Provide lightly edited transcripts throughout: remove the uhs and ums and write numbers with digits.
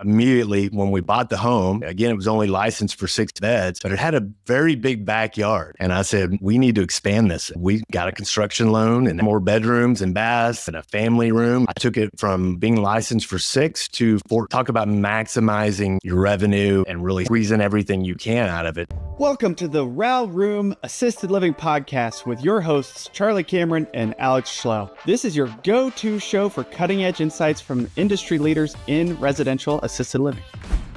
Immediately when we bought the home, again, it was only licensed for 6 beds, but it had a very big backyard. And I said, we need to expand this. We got a construction loan and more bedrooms and baths and a family room. I took it from being licensed for 6 to 4. Talk about maximizing your revenue and really squeezing everything you can out of it. Welcome to the Row Room Assisted Living Podcast with your hosts, Charlie Cameron and 𝐓𝐢𝐦𝐞𝐬𝐭𝐚𝐦𝐩𝐬. This is your go-to show for cutting-edge insights from industry leaders in residential assisted living.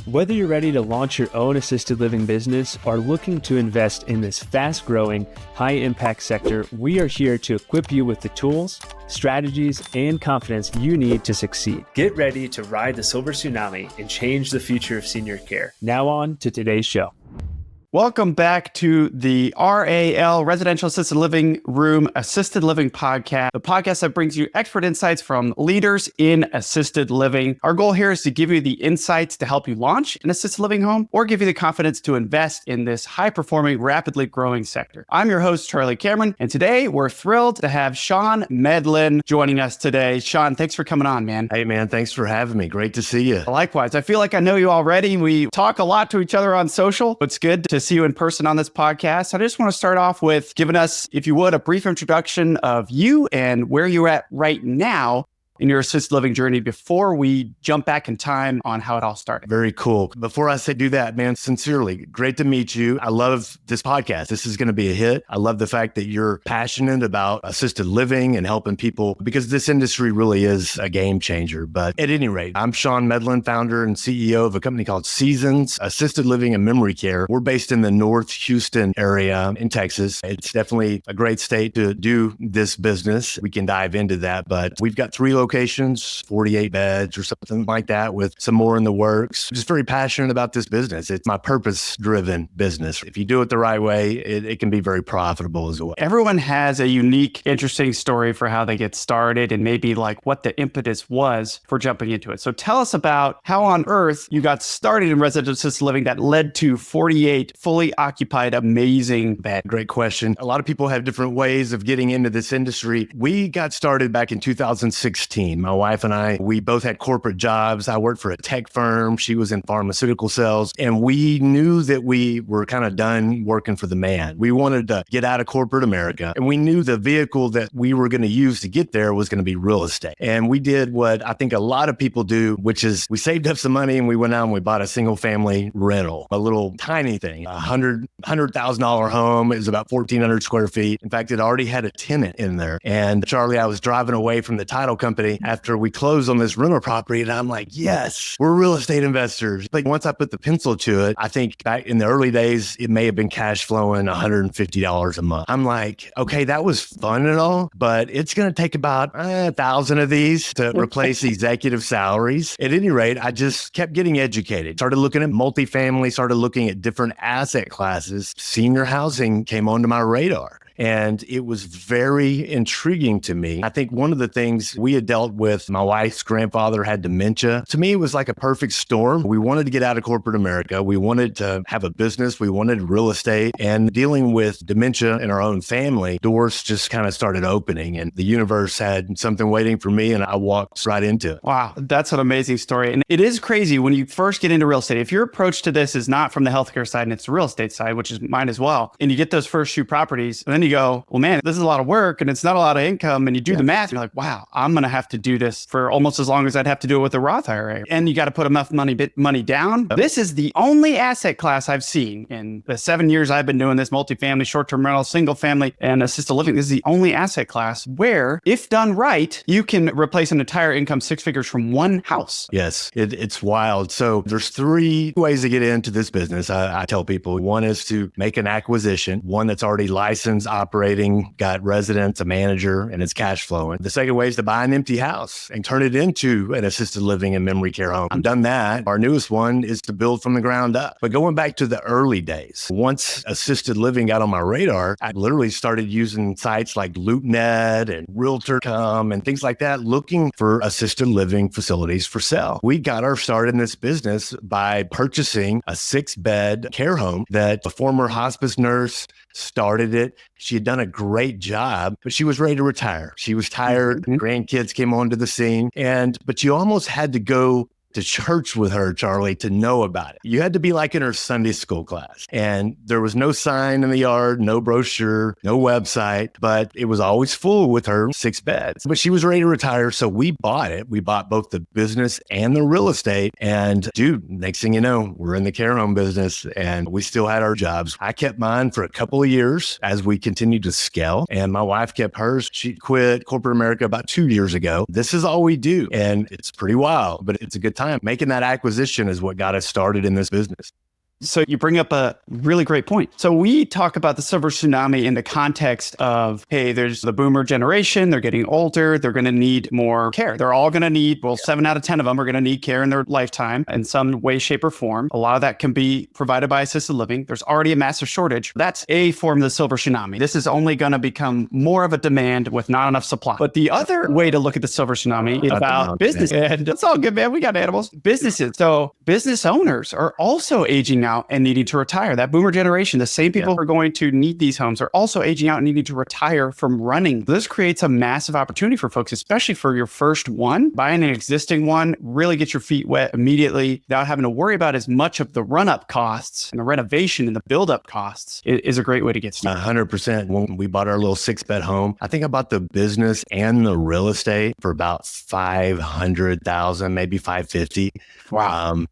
Whether you're ready to launch your own assisted living business or looking to invest in this fast-growing, high-impact sector, we are here to equip you with the tools, strategies, and confidence you need to succeed. Get ready to ride the silver tsunami and change the future of senior care. Now on to today's show. Welcome back to the RAL Residential Assisted Living Room Assisted Living Podcast, the podcast that brings you expert insights from leaders in assisted living. Our goal here is to give you the insights to help you launch an assisted living home or give you the confidence to invest in this high-performing, rapidly growing sector. I'm your host, Charlie Cameron, and today we're thrilled to have Shawn Medlin joining us today. Shawn, thanks for coming on, man. Hey, man, thanks for having me. Great to see you. Likewise. I feel like I know you already. We talk a lot to each other on social. It's good to see you in person on this podcast. I just want to start off with giving us, if you would, a brief introduction of you and where you're at right now in your assisted living journey before we jump back in time on how it all started. Very cool. Before I say do that, man, sincerely, great to meet you. I love this podcast. This is going to be a hit. I love the fact that you're passionate about assisted living and helping people because this industry really is a game changer. But at any rate, I'm Shawn Medlin, founder and CEO of a company called Seasons Assisted Living and Memory Care. We're based in the North Houston area in Texas. It's definitely a great state to do this business. We can dive into that, but we've got 3 locations, 48 beds or something like that with some more in the works. I'm just very passionate about this business. It's my purpose-driven business. If you do it the right way, it can be very profitable as well. Everyone has a unique, interesting story for how they get started and maybe like what the impetus was for jumping into it. So tell us about how on earth you got started in residential assisted living that led to 48 fully occupied, amazing beds. Great question. A lot of people have different ways of getting into this industry. We got started back in 2016. My wife and I, we both had corporate jobs. I worked for a tech firm. She was in pharmaceutical sales. And we knew that we were kind of done working for the man. We wanted to get out of corporate America. And we knew the vehicle that we were going to use to get there was going to be real estate. And we did what I think a lot of people do, which is we saved up some money and we went out and we bought a single family rental, a little tiny thing, $100,000 home. It was about 1,400 square feet. In fact, it already had a tenant in there. And Charlie, I was driving away from the title company after we closed on this rental property. And I'm like, yes, we're real estate investors. But once I put the pencil to it, I think back in the early days, it may have been cash flowing $150 a month. I'm like, okay, that was fun and all, but it's going to take about 1,000 of these to replace executive salaries. At any rate, I just kept getting educated, started looking at multifamily, started looking at different asset classes. Senior housing came onto my radar. And it was very intriguing to me. I think one of the things we had dealt with, my wife's grandfather had dementia. To me, it was like a perfect storm. We wanted to get out of corporate America. We wanted to have a business. We wanted real estate. And dealing with dementia in our own family, doors just kind of started opening. And the universe had something waiting for me, and I walked right into it. Wow, that's an amazing story. And it is crazy when you first get into real estate. If your approach to this is not from the healthcare side and it's the real estate side, which is mine as well, and you get those first few properties, and then you go, well, man, this is a lot of work and it's not a lot of income. And you do the math, and you're like, wow, I'm going to have to do this for almost as long as I'd have to do it with a Roth IRA. And you got to put enough money down. This is the only asset class I've seen in the 7 years I've been doing this multifamily, short-term rental, single family, and assisted living. This is the only asset class where, if done right, you can replace an entire income 6 figures from one house. Yes, it's wild. So there's 3 ways to get into this business. I tell people, one is to make an acquisition, one that's already licensed, operating, got residents, a manager, and it's cash flowing. The second way is to buy an empty house and turn it into an assisted living and memory care home. I've done that. Our newest one is to build from the ground up. But going back to the early days, once assisted living got on my radar, I literally started using sites like LoopNet and Realtor.com and things like that, looking for assisted living facilities for sale. We got our start in this business by purchasing a 6-bed care home that a former hospice nurse started it. She had done a great job, but she was ready to retire. She was tired. Grandkids came onto the scene. But you almost had to go to church with her, Charlie, to know about it. You had to be like in her Sunday school class. And there was no sign in the yard, no brochure, no website, but it was always full with her 6 beds. But she was ready to retire, so we bought it. We bought both the business and the real estate. And dude, next thing you know, we're in the care home business and we still had our jobs. I kept mine for a couple of years as we continued to scale. And my wife kept hers. She quit corporate America about 2 years ago. This is all we do. And it's pretty wild, but it's a good time. Making that acquisition is what got us started in this business. So you bring up a really great point. So we talk about the silver tsunami in the context of, hey, there's the boomer generation. They're getting older. They're going to need more care. They're all going to need, 7 out of 10 of them are going to need care in their lifetime in some way, shape, or form. A lot of that can be provided by assisted living. There's already a massive shortage. That's a form of the silver tsunami. This is only going to become more of a demand with not enough supply. But the other way to look at the silver tsunami is about business. And it's all good, man. We got animals. Businesses. So business owners are also aging out and needing to retire. That boomer generation, the same people who are going to need these homes are also aging out and needing to retire from running. This creates a massive opportunity for folks, especially for your first one. Buying an existing one, really get your feet wet immediately without having to worry about as much of the run-up costs and the renovation and the build-up costs is a great way to get started. 100%. When we bought our little 6-bed home, I think I bought the business and the real estate for about $500,000, maybe $550,000. Wow.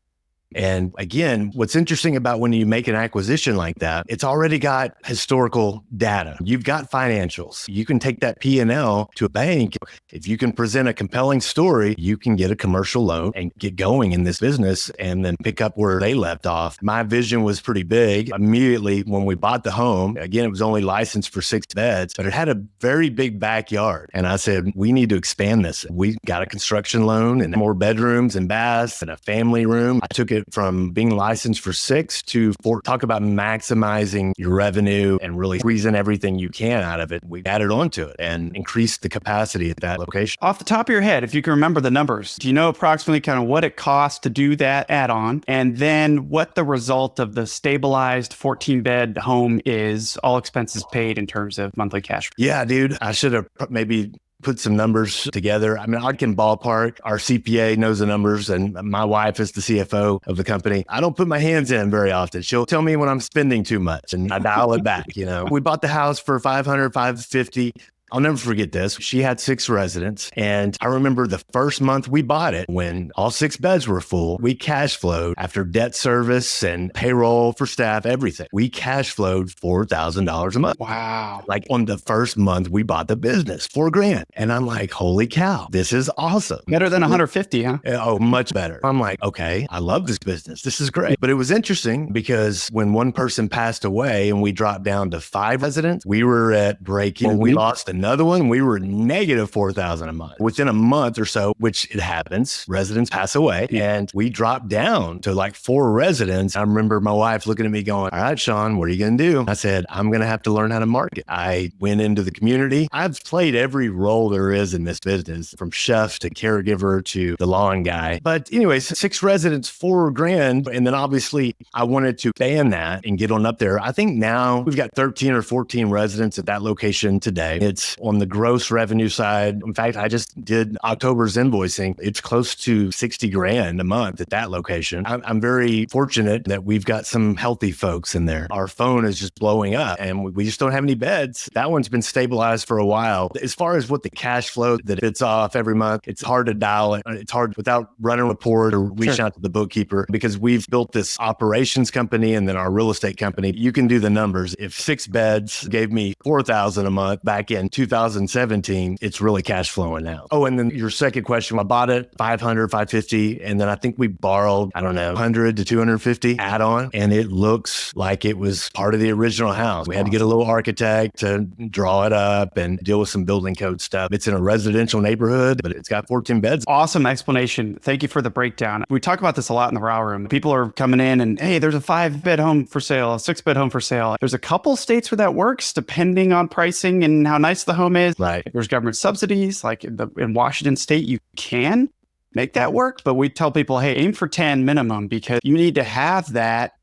And again, what's interesting about when you make an acquisition like that, it's already got historical data. You've got financials. You can take that P&L to a bank. If you can present a compelling story, you can get a commercial loan and get going in this business and then pick up where they left off. My vision was pretty big. Immediately when we bought the home, again, it was only licensed for 6 beds, but it had a very big backyard. And I said, we need to expand this. We got a construction loan and more bedrooms and baths and a family room. I took it from being licensed for 6 to 4. Talk about maximizing your revenue and really squeezing everything you can out of it. We added on to it and increased the capacity at that location. Off the top of your head, if you can remember the numbers, do you know approximately kind of what it costs to do that add-on? And then what the result of the stabilized 14-bed home is, all expenses paid in terms of monthly cash? Yeah, dude, I should have maybe put some numbers together. I mean, I can ballpark. Our CPA knows the numbers and my wife is the CFO of the company. I don't put my hands in very often. She'll tell me when I'm spending too much and I dial it back. We bought the house for $500,000, $550,000. I'll never forget this. She had 6 residents. And I remember the first month we bought it, when all 6 beds were full, we cash flowed after debt service and payroll for staff, everything. We cash flowed $4,000 a month. Wow. Like on the first month we bought the business, $4,000. And I'm like, holy cow, this is awesome. Better than 150, huh? Oh, much better. I'm like, okay, I love this business. This is great. But it was interesting because when one person passed away and we dropped down to 5 residents, we were at break even. We lost another one, we were negative $4,000 a month. Within a month or so, which it happens, residents pass away, and we dropped down to like 4 residents. I remember my wife looking at me going, all right, Shawn, what are you going to do? I said, I'm going to have to learn how to market. I went into the community. I've played every role there is in this business, from chef to caregiver to the lawn guy. But anyways, 6 residents, $4,000. And then obviously I wanted to expand that and get on up there. I think now we've got 13 or 14 residents at that location today. It's on the gross revenue side. In fact, I just did October's invoicing. It's close to $60,000 a month at that location. I'm very fortunate that we've got some healthy folks in there. Our phone is just blowing up and we just don't have any beds. That one's been stabilized for a while. As far as what the cash flow that it's off every month, it's hard to dial it. It's hard without running a report or reaching out to the bookkeeper, because we've built this operations company and then our real estate company. You can do the numbers. If 6 beds gave me $4,000 a month back in 2017, it's really cash flowing now. Oh, and then your second question, I bought it $500,000, $550,000, and then I think we borrowed, I don't know, $100 to $250 add-on, and it looks like it was part of the original house. We had to get a little architect to draw it up and deal with some building code stuff. It's in a residential neighborhood, but it's got 14 beds. Awesome explanation. Thank you for the breakdown. We talk about this a lot in the Raw Room. People are coming in and, hey, there's a 5-bed home for sale, a 6-bed home for sale. There's a couple states where that works, depending on pricing and how nice the home is. Right. If there's government subsidies, like in Washington State, you can make that work. But we tell people, hey, aim for 10 minimum, because you need to have that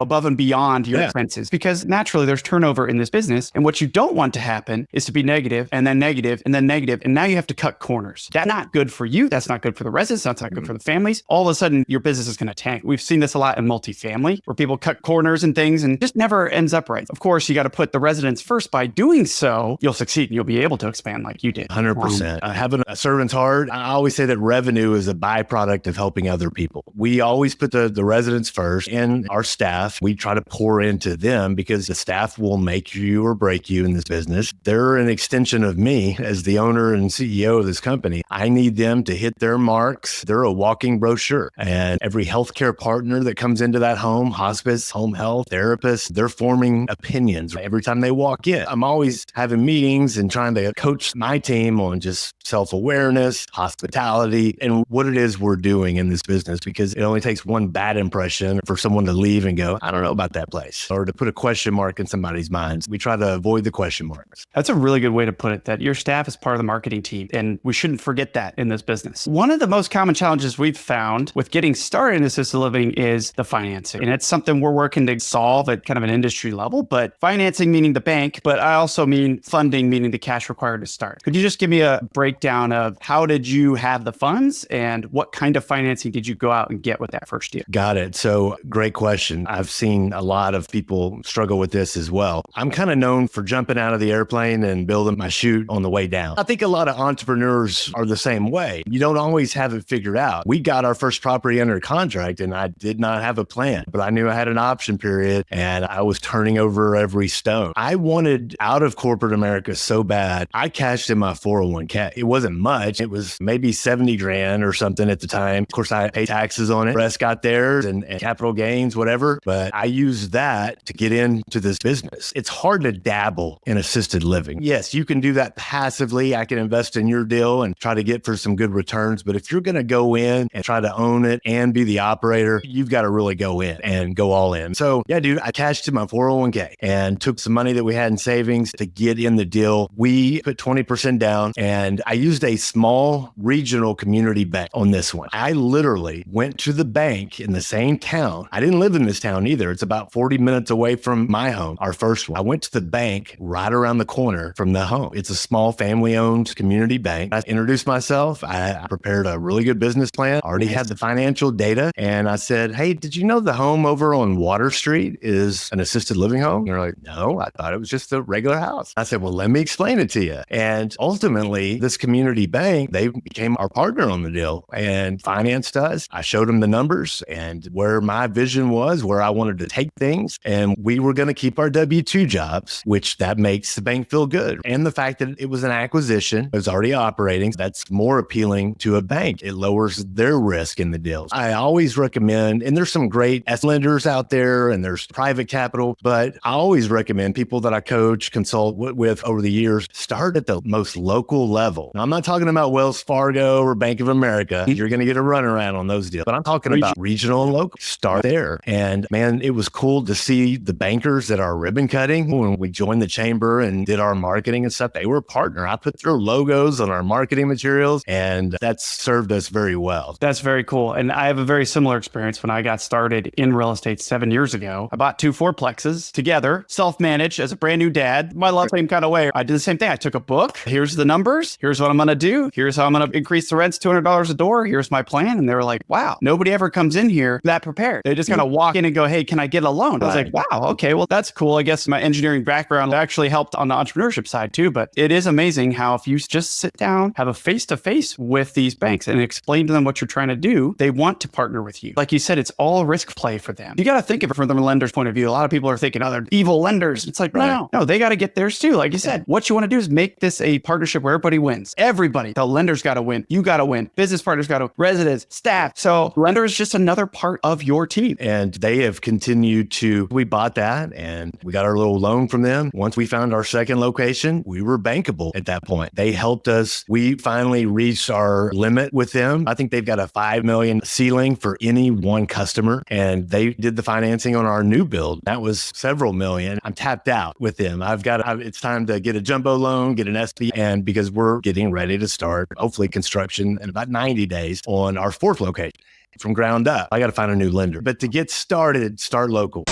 above and beyond your expenses, because naturally there's turnover in this business. And what you don't want to happen is to be negative and then negative and then negative. And now you have to cut corners. That's not good for you. That's not good for the residents. That's not good for the families. All of a sudden your business is going to tank. We've seen this a lot in multifamily where people cut corners and things and just never ends up right. Of course, you got to put the residents first. By doing so, you'll succeed and you'll be able to expand like you did. 100%. Having a servant's heart, I always say that revenue is a byproduct of helping other people. We always put the residents first, and our staff, we try to pour into them because the staff will make you or break you in this business. They're an extension of me as the owner and CEO of this company. I need them to hit their marks. They're a walking brochure. And every healthcare partner that comes into that home, hospice, home health, therapist, they're forming opinions every time they walk in. I'm always having meetings and trying to coach my team on just self-awareness, hospitality, and what it is we're doing in this business, because it only takes one bad impression for someone to leave and go, I don't know about that place, or to put a question mark in somebody's minds. We try to avoid the question marks. That's a really good way to put it, that your staff is part of the marketing team, and we shouldn't forget that in this business. One of the most common challenges we've found with getting started in assisted living is the financing. And it's something we're working to solve at kind of an industry level, but financing meaning the bank, but I also mean funding, meaning the cash required to start. Could you just give me a breakdown of how did you have the funds and what kind of financing did you go out and get with that first deal? Got it. So great question. I've seen a lot of people struggle with this as well. I'm kind of known for jumping out of the airplane and building my chute on the way down. I think a lot of entrepreneurs are the same way. You don't always have it figured out. We got our first property under contract and I did not have a plan, but I knew I had an option period and I was turning over every stone. I wanted out of corporate America so bad. I cashed in my 401k. It wasn't much. It was maybe 70 grand or something at the time. Of course, I paid taxes on it. Rest got theirs and capital gains, whatever. But I used that to get into this business. It's hard to dabble in assisted living. Yes, you can do that passively. I can invest in your deal and try to get for some good returns. But if you're going to go in and try to own it and be the operator, you've got to really go in and go all in. So yeah, dude, I cashed in my 401k and took some money that we had in savings to get in the deal. We put 20% down and I used a small regional community bank on this one. I literally went to the bank in the same town. I didn't live in this town either. It's about 40 minutes away from my home, our first one. I went to the bank right around the corner from the home. It's a small family-owned community bank. I introduced myself. I prepared a really good business plan, already had the financial data. And I said, hey, did you know the home over on Water Street is an assisted living home? And they're like, no, I thought it was just a regular house. I said, well, let me explain it to you. And ultimately, this community bank, they became our partner on the deal and financed us. I showed them the numbers and where my vision was, where I wanted to take things. And we were going to keep our W-2 jobs, which that makes the bank feel good. And the fact that it was an acquisition, it was already operating, that's more appealing to a bank. It lowers their risk in the deals. I always recommend, and there's some great lenders out there and there's private capital, but I always recommend people that I coach, consult with over the years, start at the most local level. Now, I'm not talking about Wells Fargo or Bank of America. You're going to get a runaround on those deals, but I'm talking about regional and local. Start there. And man, it was cool to see the bankers at our ribbon cutting when we joined the chamber and did our marketing and stuff. They were a partner. I put their logos on our marketing materials and that's served us very well. That's very cool. And I have a very similar experience when I got started in real estate 7 years ago. I bought 2 fourplexes together, self-managed as a brand new dad. My love same kind of way. I did the same thing. I took a book. Here's the numbers. Here's what I'm going to do. Here's how I'm going to increase the rents $200 a door. Here's my plan. And they were like, wow, nobody ever comes in here that prepared. They just kind of walk in and go, hey, can I get a loan? I was like, wow, okay, well, that's cool. I guess my engineering background actually helped on the entrepreneurship side too. But it is amazing how if you just sit down, have a face-to-face with these banks and explain to them what you're trying to do, they want to partner with you. Like you said, it's all risk play for them. You got to think of it from the lender's point of view. A lot of people are thinking, oh, they're evil lenders. It's like, no, they got to get theirs too. Like you said, what you want to do is make this a partnership where everybody wins. Everybody, the lender's got to win. You got to win. Business partners got to, residents, staff. So lender is just another part of your team. And they have continued to, we bought that and we got our little loan from them. Once we found our second location, we were bankable at that point. They helped us. We finally reached our limit with them. I think they've got a 5 million ceiling for any one customer. And they did the financing on our new build. That was several million. I'm tapped out with them. It's time to get a jumbo loan, get an SP, and because we're getting ready to start, hopefully construction in about 90 days on our 4th location. from ground up. I got to find a new lender. But to get started, start local.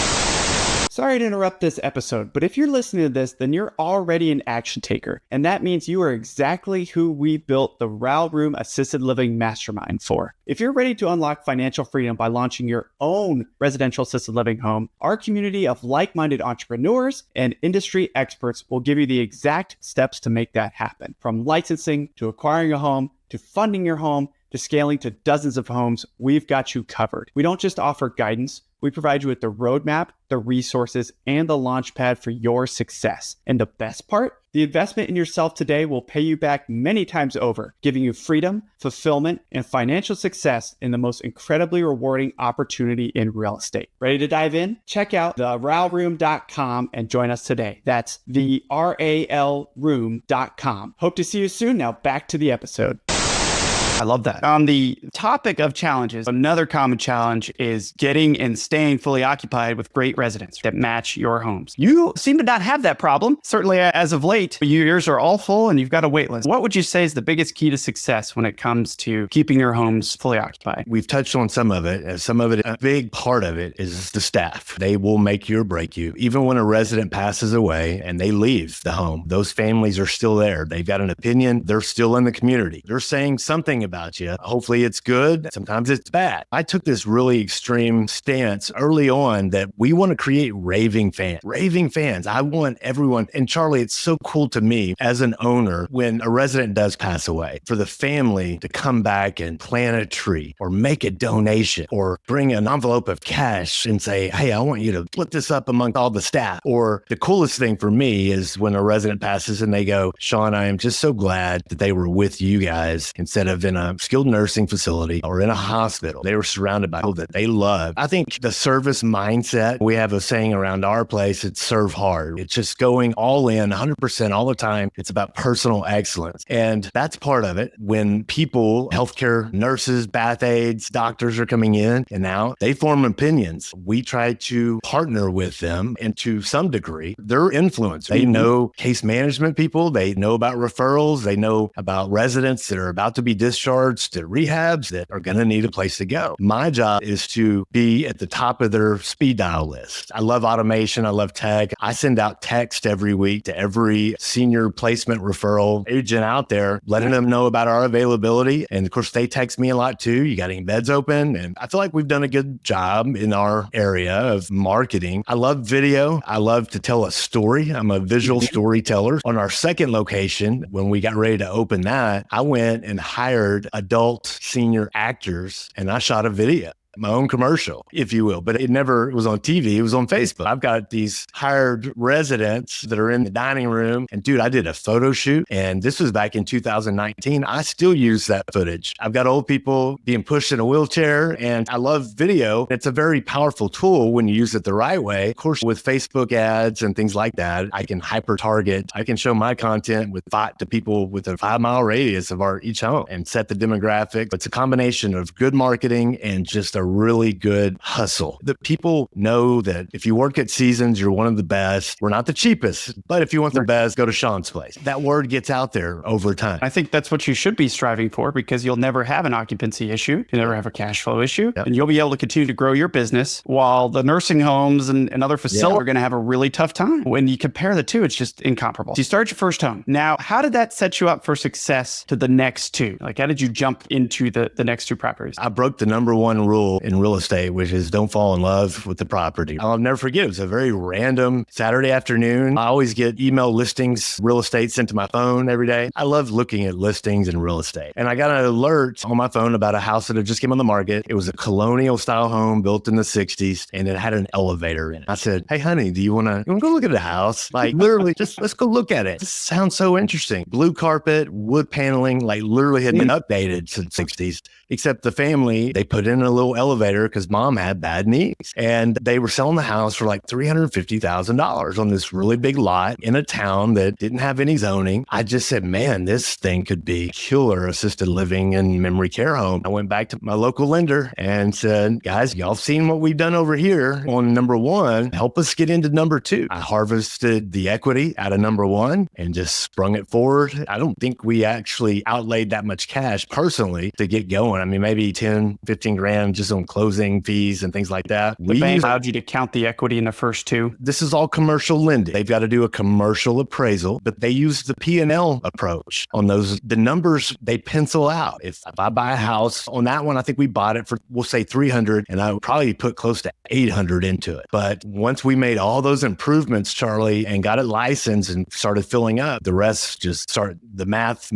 Sorry to interrupt this episode, but if you're listening to this, then you're already an action taker. And that means you are exactly who we built the Row Room Assisted Living Mastermind for. If you're ready to unlock financial freedom by launching your own residential assisted living home, our community of like-minded entrepreneurs and industry experts will give you the exact steps to make that happen. From licensing to acquiring a home to funding your home to scaling to dozens of homes, we've got you covered. We don't just offer guidance. We provide you with the roadmap, the resources, and the launch pad for your success. And the best part? The investment in yourself today will pay you back many times over, giving you freedom, fulfillment, and financial success in the most incredibly rewarding opportunity in real estate. Ready to dive in? Check out therowroom.com and join us today. That's theralroom.com. Hope to see you soon. Now back to the episode. I love that. On the topic of challenges, another common challenge is getting and staying fully occupied with great residents that match your homes. You seem to not have that problem. Certainly as of late, yours are all full and you've got a wait list. What would you say is the biggest key to success when it comes to keeping your homes fully occupied? We've touched on some of it. A big part of it is the staff. They will make you or break you. Even when a resident passes away and they leave the home, those families are still there. They've got an opinion. They're still in the community. They're saying something about you. Hopefully it's good. Sometimes it's bad. I took this really extreme stance early on that we want to create raving fans. Raving fans. I want everyone. And Charlie, it's so cool to me as an owner when a resident does pass away for the family to come back and plant a tree or make a donation or bring an envelope of cash and say, hey, I want you to split this up among all the staff. Or the coolest thing for me is when a resident passes and they go, Shawn, I am just so glad that they were with you guys instead of in a skilled nursing facility or in a hospital. They were surrounded by people that they love. I think the service mindset, we have a saying around our place, it's serve hard. It's just going all in 100% all the time. It's about personal excellence. And that's part of it. When people, healthcare nurses, bath aides, doctors are coming in and out, they form opinions. We try to partner with them, and to some degree, they're influenced. They know case management people. They know about referrals. They know about residents that are about to be discharged to rehabs that are going to need a place to go. My job is to be at the top of their speed dial list. I love automation. I love tech. I send out text every week to every senior placement referral agent out there, letting them know about our availability. And of course, they text me a lot too. You got any beds open? And I feel like we've done a good job in our area of marketing. I love video. I love to tell a story. I'm a visual storyteller. On our second location, when we got ready to open that, I went and hired adult senior actors and I shot a video. My own commercial, if you will, but it never was on TV. It was on Facebook. I've got these hired residents that are in the dining room. And dude, I did a photo shoot and this was back in 2019. I still use that footage. I've got old people being pushed in a wheelchair and I love video. It's a very powerful tool when you use it the right way. Of course, with Facebook ads and things like that, I can hyper target. I can show my content with to people with a 5-mile radius of each home and set the demographic. It's a combination of good marketing and just a really good hustle. The people know that if you work at Seasons, you're one of the best. We're not the cheapest, but if you want the best, go to Shawn's place. That word gets out there over time. I think that's what you should be striving for, because you'll never have an occupancy issue. You'll never have a cash flow issue. Yep. And you'll be able to continue to grow your business while the nursing homes and other facilities are going to have a really tough time. When you compare the two, it's just incomparable. So you start your first home. Now, how did that set you up for success to the next two? Like, how did you jump into the next two properties? I broke the number one rule in real estate, which is don't fall in love with the property. I'll never forget. It was a very random Saturday afternoon. I always get email listings, real estate sent to my phone every day. I love looking at listings in real estate. And I got an alert on my phone about a house that had just came on the market. It was a colonial style home built in the 60s and it had an elevator in it. I said, hey, honey, do you want to go look at the house? Like literally just let's go look at it. This sounds so interesting. Blue carpet, wood paneling, like literally had been updated since the 60s, except the family, they put in a little elevator because mom had bad knees. And they were selling the house for like $350,000 on this really big lot in a town that didn't have any zoning. I just said, man, this thing could be killer assisted living and memory care home. I went back to my local lender and said, guys, y'all seen what we've done over here on number one. Help us get into number two. I harvested the equity out of number one and just sprung it forward. I don't think we actually outlaid that much cash personally to get going. I mean, maybe 10, 15 grand just on closing fees and things like that. The bank allowed you to count the equity in the first two. This is all commercial lending. They've got to do a commercial appraisal, but they use the P&L approach on those. The numbers they pencil out. If I buy a house on that one, I think we bought it for, we'll say 300, and I would probably put close to 800 into it. But once we made all those improvements, Charlie, and got it licensed and started filling up, the rest just started the math.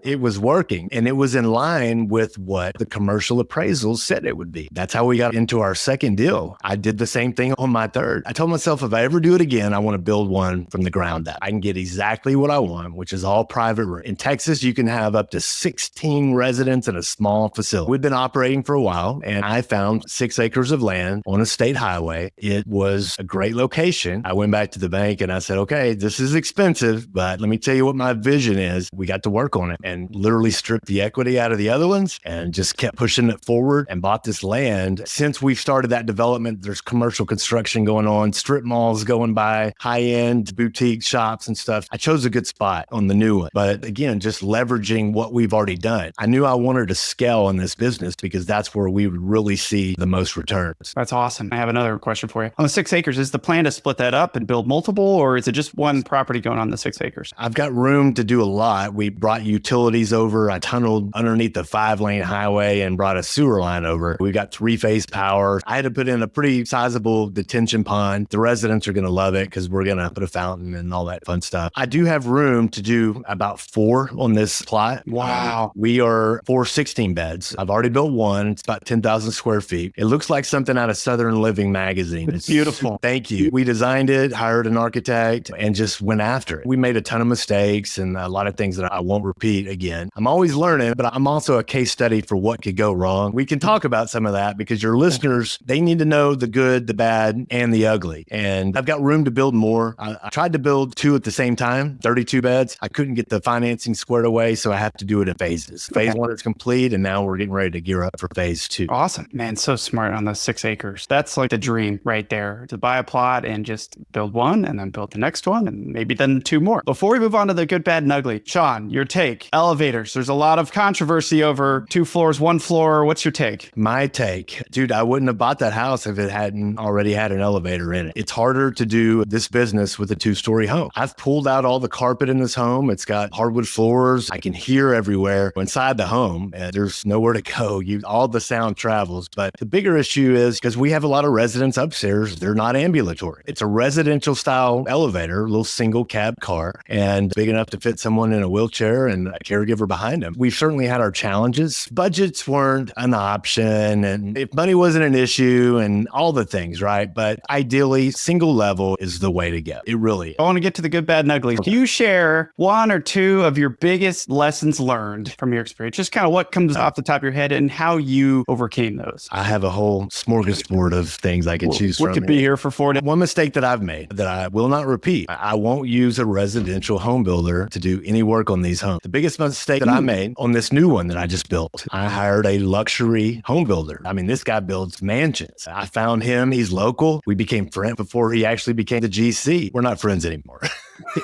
It was working, and it was in line with what the commercial appraisals said it would be. That's how we got into our second deal. I did the same thing on my third. I told myself, if I ever do it again, I want to build one from the ground up. I can get exactly what I want, which is all private room. In Texas, you can have up to 16 residents in a small facility. We've been operating for a while, and I found 6 acres of land on a state highway. It was a great location. I went back to the bank and I said, okay, this is expensive, but let me tell you what my vision is. We got to work on it and literally stripped the equity out of the other ones and just kept pushing it forward and bought this land. Since we've started that development, there's commercial construction going on, strip malls going by, high-end boutique shops and stuff. I chose a good spot on the new one. But again, just leveraging what we've already done. I knew I wanted to scale in this business because that's where we would really see the most returns. That's awesome. I have another question for you. On the 6 acres, is the plan to split that up and build multiple, or is it just one property going on the 6 acres? I've got room to do a lot. We brought utilities over. I tunneled underneath the 5-lane highway and brought a sewer line over. We've got 3-phase power. I had to put in a pretty sizable detention pond. The residents are going to love it because we're going to put a fountain and all that fun stuff. I do have room to do about 4 on this plot. Wow. We are 4 16 beds. I've already built one. It's about 10,000 square feet. It looks like something out of Southern Living magazine. It's beautiful. Thank you. We designed it, hired an architect, and just went after it. We made a ton of mistakes and a lot of things that I won't repeat again. I'm always learning, but I'm also a case study for what could go wrong. We can talk about some of that because your listeners, they need to know the good, the bad, and the ugly. And I've got room to build more. I tried to build 2 at the same time, 32 beds. I couldn't get the financing squared away, so I have to do it in phases. Phase 1 is complete, and now we're getting ready to gear up for phase 2. Awesome. Man, so smart on the 6 acres. That's like the dream right there, to buy a plot and just build one and then build the next one and maybe then 2 more. Before we move on to the good, bad, and ugly, Shawn, your take. Elevators. There's a lot of controversy over 2 floors, 1 floor. What's your take? My take, dude, I wouldn't have bought that house if it hadn't already had an elevator in it. It's harder to do this business with a 2-story home. I've pulled out all the carpet in this home. It's got hardwood floors. I can hear everywhere inside the home. And there's nowhere to go. All the sound travels. But the bigger issue is because we have a lot of residents upstairs, they're not ambulatory. It's a residential style elevator, a little single cab car, and big enough to fit someone in a wheelchair and a caregiver behind them. We've certainly had our challenges. Budgets weren't an option, and if money wasn't an issue and all the things, right? But ideally, single level is the way to go. It really is. I want to get to the good, bad, and ugly. Can you share 1 or 2 of your biggest lessons learned from your experience? Just kind of what comes off the top of your head and how you overcame those. I have a whole smorgasbord of things I can choose from. We could be here for 4 days. One mistake that I've made that I will not repeat. I won't use a residential home builder to do any work on these homes. The biggest mistake that I made on this new one that I just built, I hired a luxury home builder. I mean, this guy builds mansions. I found him. He's local. We became friends before he actually became the GC. We're not friends anymore.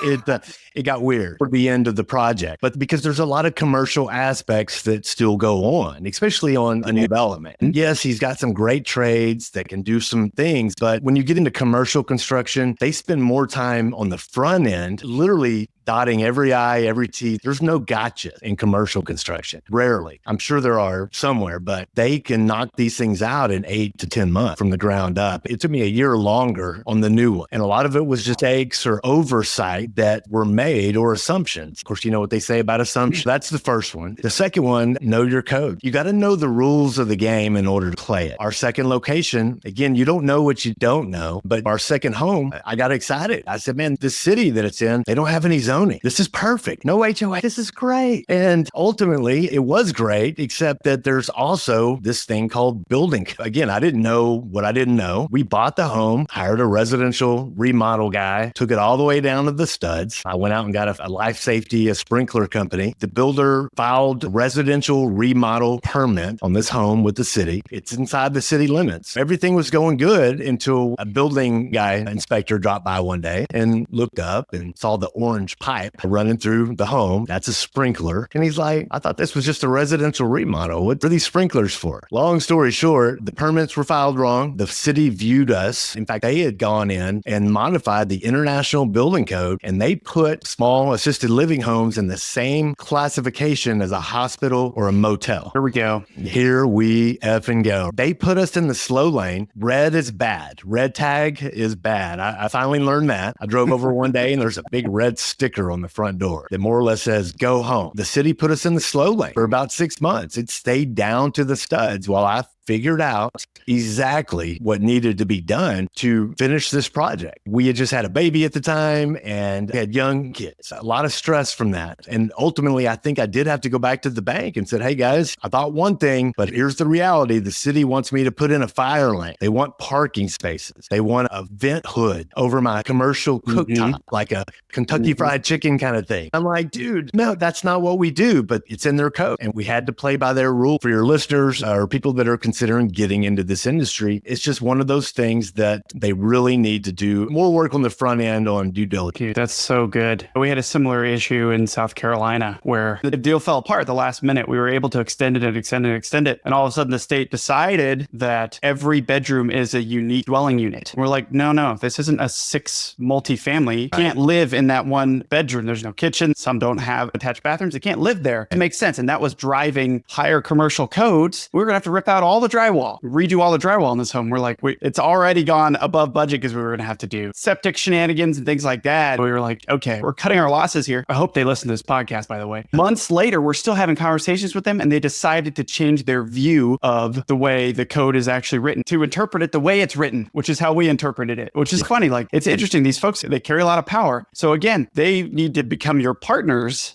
It got weird toward the end of the project, but because there's a lot of commercial aspects that still go on, especially on a new development. And yes, he's got some great trades that can do some things, but when you get into commercial construction, they spend more time on the front end, literally dotting every I, every T. There's no gotcha in commercial construction. Rarely. I'm sure there are somewhere, but they can knock these things out in 8 to 10 months from the ground up. It took me a year longer on the new one. And a lot of it was just mistakes or oversight that were made or assumptions. Of course, you know what they say about assumptions. That's the first one. The second one, know your code. You got to know the rules of the game in order to play it. Our second location, again, you don't know what you don't know, but our second home, I got excited. I said, man, the city that it's in, they don't have any zoning. zoning. This is perfect. No HOA. This is great. And ultimately, it was great, except that there's also this thing called building. Again, I didn't know what I didn't know. We bought the home, hired a residential remodel guy, took it all the way down to the studs. I went out and got a life safety, a sprinkler company. The builder filed residential remodel permit on this home with the city. It's inside the city limits. Everything was going good until a building guy inspector dropped by one day and looked up and saw the orange pipe running through the home. That's a sprinkler. And he's like, I thought this was just a residential remodel. What are these sprinklers for? Long story short, the permits were filed wrong. The city viewed us. In fact, they had gone in and modified the International Building Code, and they put small assisted living homes in the same classification as a hospital or a motel. Here we go. Here we effing go. They put us in the slow lane. Red is bad. Red tag is bad. I finally learned that. I drove over one day and there's a big red sticker on the front door that more or less says, go home. The city put us in the slow lane for about 6 months. It stayed down to the studs while I figured out exactly what needed to be done to finish this project. We had just had a baby at the time and had young kids. A lot of stress from that. And ultimately, I think I did have to go back to the bank and said, hey guys, I thought one thing, but here's the reality. The city wants me to put in a fire lane. They want parking spaces. They want a vent hood over my commercial cooktop, like a Kentucky Fried Chicken kind of thing. I'm like, dude, no, that's not what we do, but it's in their code. And we had to play by their rule. For your listeners or people that are considering getting into this industry, it's just one of those things that they really need to do more work on the front end on due diligence. Dude, that's so good. We had a similar issue in South Carolina where the deal fell apart at the last minute. We were able to extend it and extend it and extend it. And all of a sudden the state decided that every bedroom is a unique dwelling unit. We're like, no, this isn't a 6 multifamily. You can't live in that one bedroom. There's no kitchen. Some don't have attached bathrooms. It can't live there. It makes sense. And that was driving higher commercial codes. We were going to have to rip out all the drywall, redo all the drywall in this home. We're like, it's already gone above budget because we were going to have to do septic shenanigans and things like that. We were like, okay, we're cutting our losses here. I hope they listen to this podcast, by the way. Months later, we're still having conversations with them and they decided to change their view of the way the code is actually written to interpret it the way it's written, which is how we interpreted it, which is funny. Like, it's interesting. These folks, they carry a lot of power. So again, they need to become your partners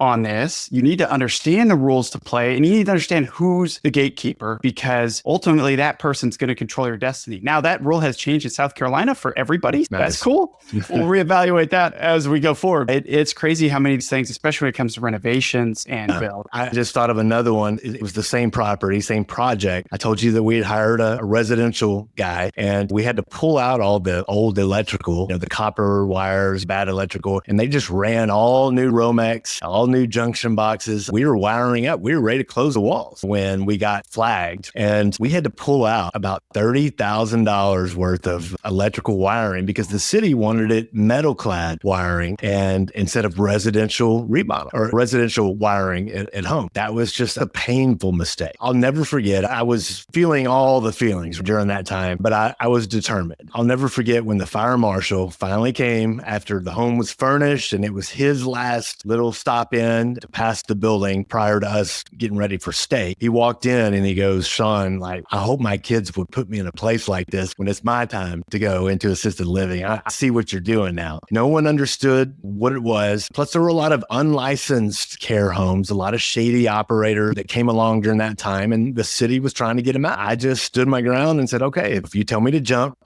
on this. You need to understand the rules to play and you need to understand who's the gatekeeper because ultimately that person's going to control your destiny. Now that rule has changed in South Carolina for everybody. Nice. That's cool. We'll reevaluate that as we go forward. It's crazy how many of these things, especially when it comes to renovations and build. I just thought of another one. It was the same property, same project. I told you that we had hired a residential guy and we had to pull out all the old electrical, the copper wires, bad electrical, and they just ran all new Romex, all new junction boxes. We were wiring up. We were ready to close the walls when we got flagged. And we had to pull out about $30,000 worth of electrical wiring because the city wanted it metal clad wiring and instead of residential remodel or residential wiring at home. That was just a painful mistake. I'll never forget. I was feeling all the feelings during that time, but I was determined. I'll never forget when the fire marshal finally came after the home was furnished and it was his last little stop in to pass the building prior to us getting ready for stay. He walked in and he goes, Shawn, I hope my kids would put me in a place like this when it's my time to go into assisted living. I see what you're doing now. No one understood what it was. Plus, there were a lot of unlicensed care homes, a lot of shady operators that came along during that time, and the city was trying to get them out. I just stood my ground and said, okay, if you tell me to jump,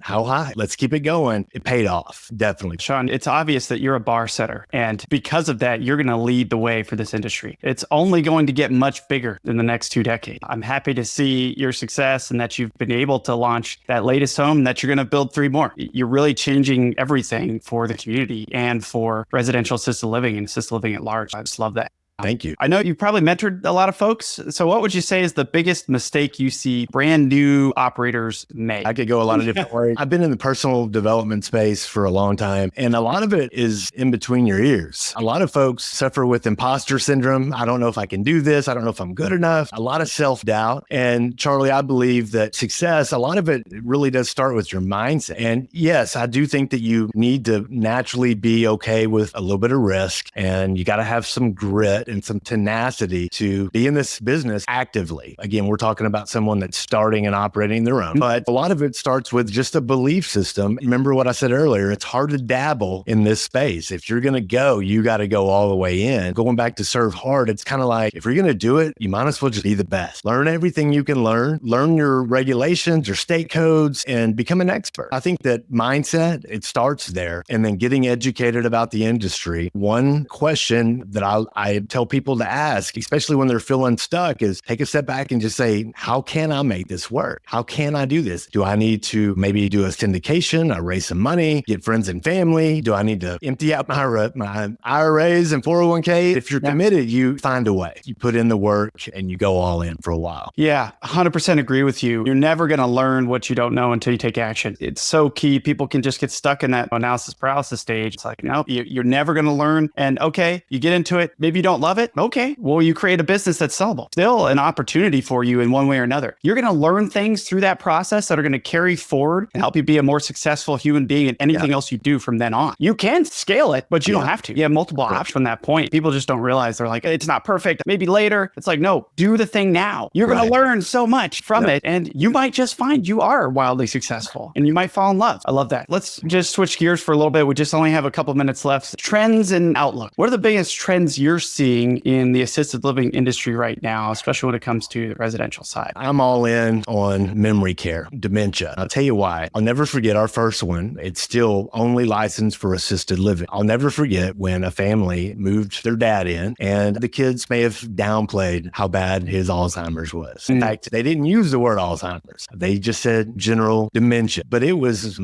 how high? Let's keep it going. It paid off, definitely. Shawn, it's obvious that you're a bar setter, and because of that, you're going to lead the way for this industry. It's only going to get much bigger in the next 2 decades. I'm happy to see your success and that you've been able to launch that latest home and that you're going to build 3 more. You're really changing everything for the community and for residential assisted living and assisted living at large. I just love that. Thank you. I know you've probably mentored a lot of folks. So what would you say is the biggest mistake you see brand new operators make? I could go a lot of different ways. I've been in the personal development space for a long time, and a lot of it is in between your ears. A lot of folks suffer with imposter syndrome. I don't know if I can do this. I don't know if I'm good enough. A lot of self-doubt. And Charlie, I believe that success, a lot of it really does start with your mindset. And yes, I do think that you need to naturally be okay with a little bit of risk, and you got to have some grit. grit and some tenacity to be in this business actively. Again, we're talking about someone that's starting and operating their own, but a lot of it starts with just a belief system. Remember what I said earlier, it's hard to dabble in this space. If you're going to go, you got to go all the way in. Going back to serve hard, it's kind of like, if you're going to do it, you might as well just be the best. Learn everything you can learn your regulations, your state codes, and become an expert. I think that mindset, it starts there, and then getting educated about the industry. One question that I tell people to ask, especially when they're feeling stuck, is take a step back and just say, how can I make this work? How can I do this? Do I need to maybe do a syndication? I raise some money, get friends and family? Do I need to empty out my IRAs and 401k? If you're committed, you find a way. You put in the work and you go all in for a while. Yeah, 100% agree with you. You're never going to learn what you don't know until you take action. It's so key. People can just get stuck in that analysis paralysis stage. It's like, no, you're never going to learn. And okay, you get into it. Maybe you don't love it. Okay, well, you create a business that's sellable. Still an opportunity for you in one way or another. You're going to learn things through that process that are going to carry forward and help you be a more successful human being in anything else you do from then on. You can scale it, but you don't have to. You have multiple options from that point. People just don't realize. They're like, it's not perfect. Maybe later. It's like, no, do the thing now. You're going to learn so much from it, and you might just find you are wildly successful and you might fall in love. I love that. Let's just switch gears for a little bit. We just only have a couple minutes left. Trends and outlook. What are the biggest trends you're seeing in the assisted living industry right now, especially when it comes to the residential side? I'm all in on memory care, dementia. I'll tell you why. I'll never forget our first one. It's still only licensed for assisted living. I'll never forget when a family moved their dad in, and the kids may have downplayed how bad his Alzheimer's was. In fact, they didn't use the word Alzheimer's. They just said general dementia, but it was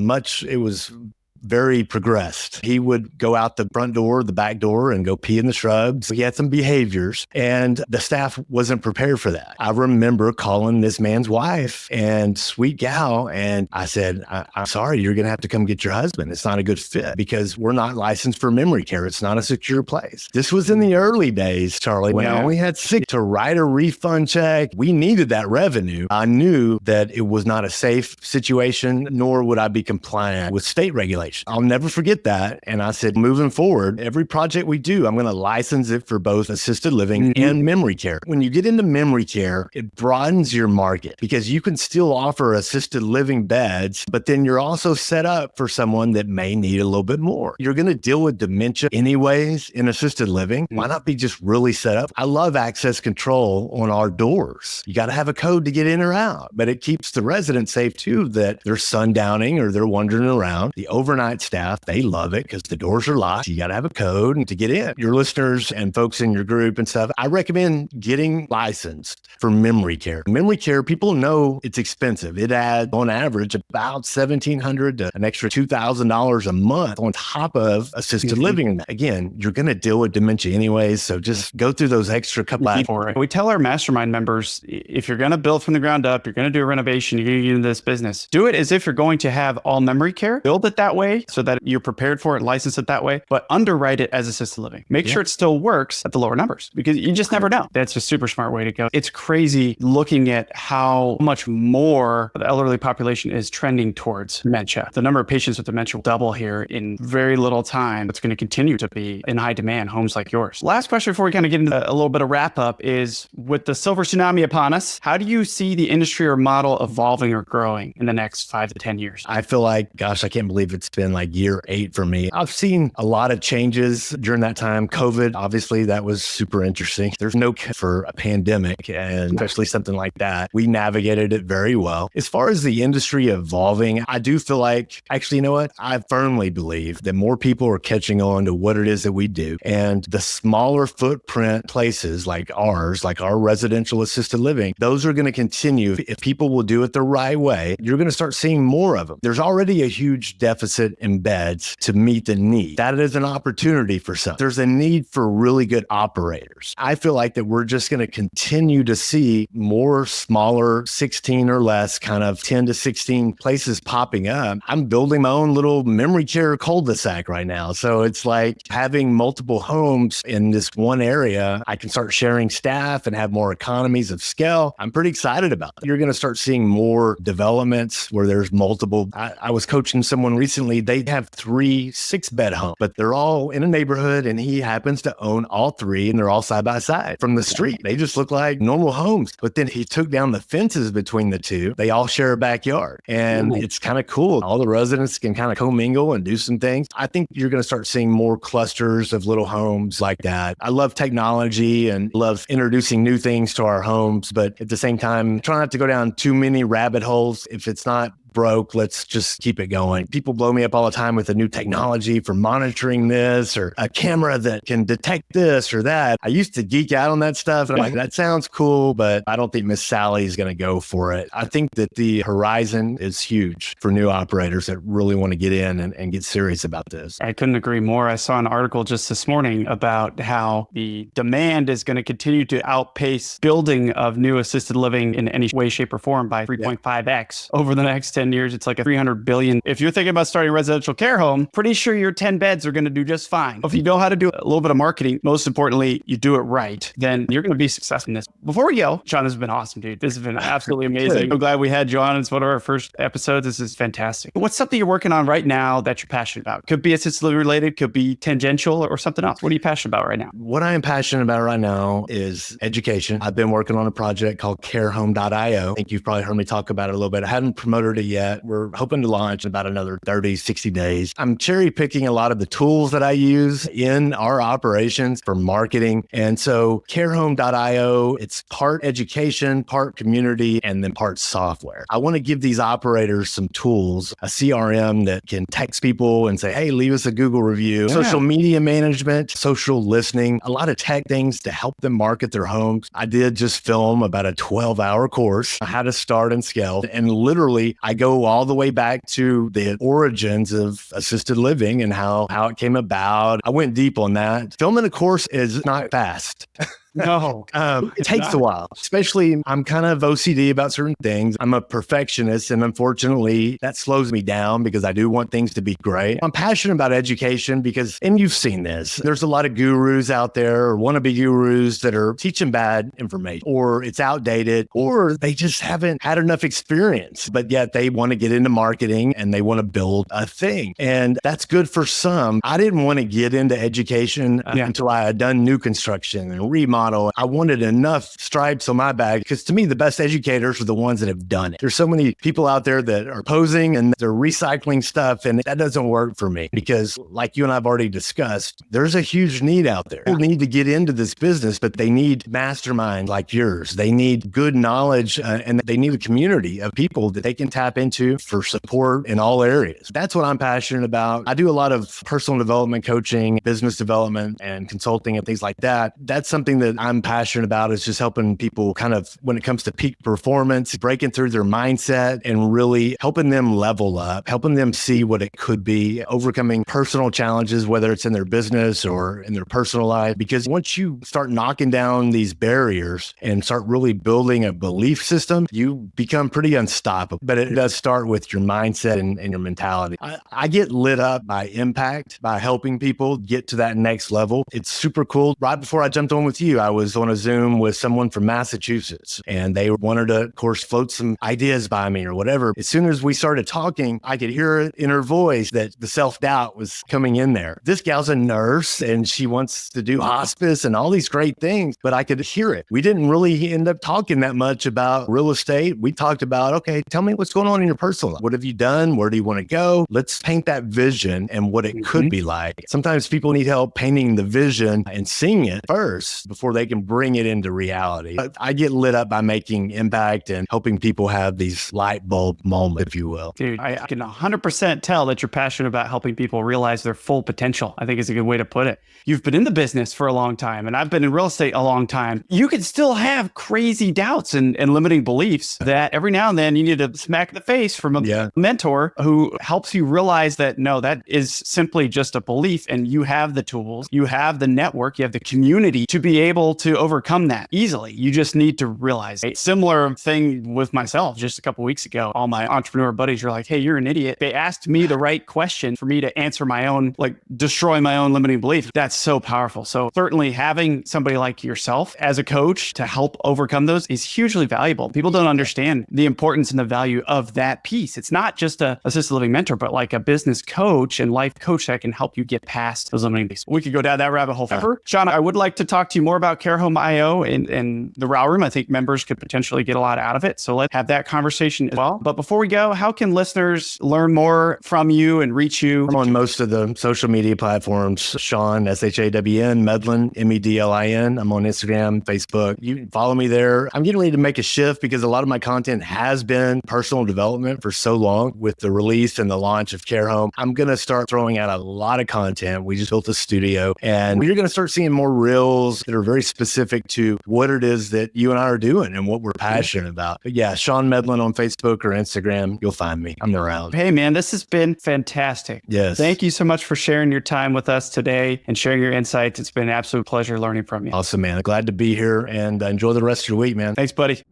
very progressed. He would go out the front door, the back door, and go pee in the shrubs. He had some behaviors, and the staff wasn't prepared for that. I remember calling this man's wife, and sweet gal, and I said, I'm sorry, you're going to have to come get your husband. It's not a good fit because we're not licensed for memory care. It's not a secure place. This was in the early days, Charlie, when I only had 6 to write a refund check. We needed that revenue. I knew that it was not a safe situation, nor would I be compliant with state regulations. I'll never forget that. And I said, moving forward, every project we do, I'm going to license it for both assisted living and memory care. When you get into memory care, it broadens your market because you can still offer assisted living beds, but then you're also set up for someone that may need a little bit more. You're going to deal with dementia anyways in assisted living. Why not be just really set up? I love access control on our doors. You got to have a code to get in or out, but it keeps the residents safe too, that they're sundowning or they're wandering around. The overnight staff, they love it because the doors are locked. You got to have a code to get in. Your listeners and folks in your group and stuff, I recommend getting licensed for memory care. Memory care, people know it's expensive. It adds on average about $1,700 to an extra $2,000 a month on top of assisted living. Again, you're going to deal with dementia anyways, so just go through those extra couple of. We tell our mastermind members, if you're going to build from the ground up, you're going to do a renovation, you're going to get into this business, do it as if you're going to have all memory care. Build it that way so that you're prepared for it, license it that way, but underwrite it as assisted living. Make sure it still works at the lower numbers because you just never know. That's a super smart way to go. It's crazy looking at how much more the elderly population is trending towards dementia. The number of patients with dementia will double here in very little time. It's going to continue to be in high demand, homes like yours. Last question before we kind of get into a little bit of wrap up is, with the silver tsunami upon us, how do you see the industry or model evolving or growing in the next 5 to 10 years? I feel like, gosh, I can't believe it's been like year 8 for me. I've seen a lot of changes during that time. COVID, obviously, that was super interesting. There's no for a pandemic, and especially something like that. We navigated it very well. As far as the industry evolving, I do feel like, actually, you know what? I firmly believe that more people are catching on to what it is that we do. And the smaller footprint places like ours, like our residential assisted living, those are going to continue. If people will do it the right way, you're going to start seeing more of them. There's already a huge deficit in beds to meet the need. That is an opportunity for some. There's a need for really good operators. I feel like that we're just going to continue to see more smaller, 16 or less, kind of 10 to 16 places popping up. I'm building my own little memory care cul-de-sac right now. So it's like having multiple homes in this one area. I can start sharing staff and have more economies of scale. I'm pretty excited about it. You're going to start seeing more developments where there's multiple. I was coaching someone recently recently, they have 3 6-bed homes, but they're all in a neighborhood and he happens to own all 3 and they're all side by side from the street. They just look like normal homes, but then he took down the fences between the 2. They all share a backyard and it's kind of cool. All the residents can kind of commingle and do some things. I think you're going to start seeing more clusters of little homes like that. I love technology and love introducing new things to our homes, but at the same time, try not to go down too many rabbit holes. If it's not broke, let's just keep it going. People blow me up all the time with a new technology for monitoring this or a camera that can detect this or that. I used to geek out on that stuff. And I'm like, that sounds cool, but I don't think Miss Sally is going to go for it. I think that the horizon is huge for new operators that really want to get in and get serious about this. I couldn't agree more. I saw an article just this morning about how the demand is going to continue to outpace building of new assisted living in any way, shape, or form by 3.5x over the next 10 years. It's like a 300 billion. If you're thinking about starting a residential care home, pretty sure your 10 beds are going to do just fine. If you know how to do a little bit of marketing, most importantly, you do it right, then you're going to be successful in this. Before we go, Shawn, this has been awesome, dude. This has been absolutely amazing. I'm glad we had you on. It's one of our first episodes. This is fantastic. What's something you're working on right now that you're passionate about? Could be assisted living related, could be tangential or something else. What are you passionate about right now? What I am passionate about right now is education. I've been working on a project called 𝐓𝐢𝐦𝐞𝐬𝐭𝐚𝐦𝐩𝐬. I think you've probably heard me talk about it a little bit. I haven't promoted it yet. We're hoping to launch in about another 30, 60 days. I'm cherry picking a lot of the tools that I use in our operations for marketing. And so 𝐓𝐢𝐦𝐞𝐬𝐭𝐚𝐦𝐩𝐬, it's part education, part community, and then part software. I want to give these operators some tools, a CRM that can text people and say, hey, leave us a Google review, social media management, social listening, a lot of tech things to help them market their homes. I did just film about a 12-hour course on how to start and scale. And literally, I go all the way back to the origins of assisted living and how it came about. I went deep on that. Filming a course is not fast. No, it takes a while, especially I'm kind of OCD about certain things. I'm a perfectionist and unfortunately that slows me down because I do want things to be great. I'm passionate about education because, and you've seen this, there's a lot of gurus out there or wannabe gurus that are teaching bad information or it's outdated or they just haven't had enough experience, but yet they want to get into marketing and they want to build a thing. And that's good for some. I didn't want to get into education until I had done new construction and remodel. I wanted enough stripes on my bag because to me, the best educators are the ones that have done it. There's so many people out there that are posing and they're recycling stuff and that doesn't work for me because like you and I've already discussed, there's a huge need out there. People need to get into this business, but they need masterminds like yours. They need good knowledge and they need a community of people that they can tap into for support in all areas. That's what I'm passionate about. I do a lot of personal development coaching, business development and consulting and things like that. That's something that I'm passionate about is just helping people kind of when it comes to peak performance, breaking through their mindset and really helping them level up, helping them see what it could be, overcoming personal challenges, whether it's in their business or in their personal life. Because once you start knocking down these barriers and start really building a belief system, you become pretty unstoppable. But it does start with your mindset and your mentality. I get lit up by impact, by helping people get to that next level. It's super cool. Right before I jumped on with you, I was on a Zoom with someone from Massachusetts and they wanted to, of course, float some ideas by me or whatever. As soon as we started talking, I could hear it in her voice that the self-doubt was coming in there. This gal's a nurse and she wants to do hospice and all these great things, but I could hear it. We didn't really end up talking that much about real estate. We talked about, okay, tell me what's going on in your personal life. What have you done? Where do you want to go? Let's paint that vision and what it could be like. Sometimes people need help painting the vision and seeing it first before they can bring it into reality. But I get lit up by making impact and helping people have these light bulb moments, if you will. Dude, I can 100% tell that you're passionate about helping people realize their full potential. I think is a good way to put it. You've been in the business for a long time and I've been in real estate a long time. You can still have crazy doubts and limiting beliefs that every now and then you need to smack in the face from a mentor who helps you realize that no, that is simply just a belief and you have the tools, you have the network, you have the community to be able able to overcome that easily. You just need to realize it. Similar thing with myself just a couple weeks ago. All my entrepreneur buddies were like, hey, you're an idiot. They asked me the right question for me to answer my own, like destroy my own limiting belief. That's so powerful. So certainly having somebody like yourself as a coach to help overcome those is hugely valuable. People don't understand the importance and the value of that piece. It's not just a assisted living mentor, but like a business coach and life coach that can help you get past those limiting beliefs. We could go down that rabbit hole forever. Shawn, I would like to talk to you more about 𝐓𝐢𝐦𝐞𝐬𝐭𝐚𝐦𝐩𝐬 and the RAW Room. I think members could potentially get a lot out of it. So let's have that conversation as well. But before we go, how can listeners learn more from you and reach you? I'm on most of the social media platforms. Shawn, 𝐻𝐤N, Medlin, MEDLIN. I'm on Instagram, Facebook. You can follow me there. I'm getting ready to make a shift because a lot of my content has been personal development for so long with the release and the launch of Care Home. I'm going to start throwing out a lot of content. We just built a studio and you're going to start seeing more reels that are very specific to what it is that you and I are doing and what we're passionate about. But yeah, Shawn Medlin on Facebook or Instagram, you'll find me. I'm around. Hey man, this has been fantastic. Yes. Thank you so much for sharing your time with us today and sharing your insights. It's been an absolute pleasure learning from you. Awesome, man. Glad to be here and enjoy the rest of your week, man. Thanks, buddy.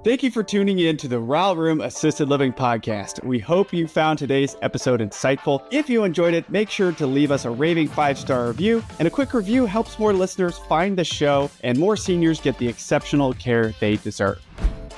Thank you for tuning in to the RAW Room Assisted Living Podcast. We hope you found today's episode insightful. If you enjoyed it, make sure to leave us a raving 5-star review. And a quick review helps more listeners find the show and more seniors get the exceptional care they deserve.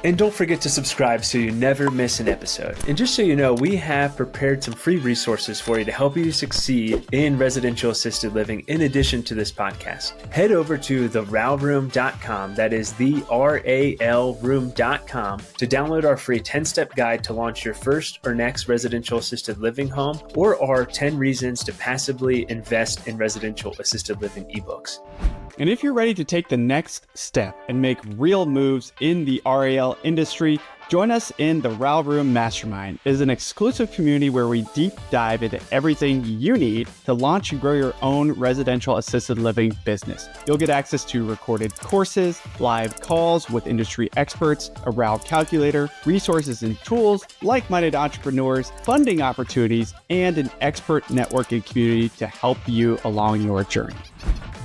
And don't forget to subscribe so you never miss an episode. And just so you know, we have prepared some free resources for you to help you succeed in residential assisted living in addition to this podcast. Head over to theRALroom.com, that is TheRALroom.com, to download our free 10-step guide to launch your first or next residential assisted living home, or our 10 reasons to passively invest in residential assisted living ebooks. And if you're ready to take the next step and make real moves in the RAL industry, join us in the RAL Room Mastermind. It is an exclusive community where we deep dive into everything you need to launch and grow your own residential assisted living business. You'll get access to recorded courses, live calls with industry experts, a RAL calculator, resources and tools, like-minded entrepreneurs, funding opportunities, and an expert networking community to help you along your journey.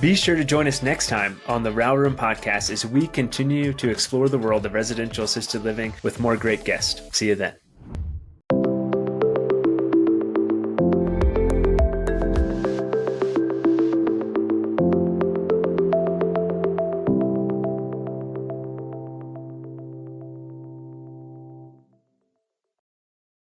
Be sure to join us next time on the RAL Room Podcast as we continue to explore the world of residential assisted living with more great guests. See you then.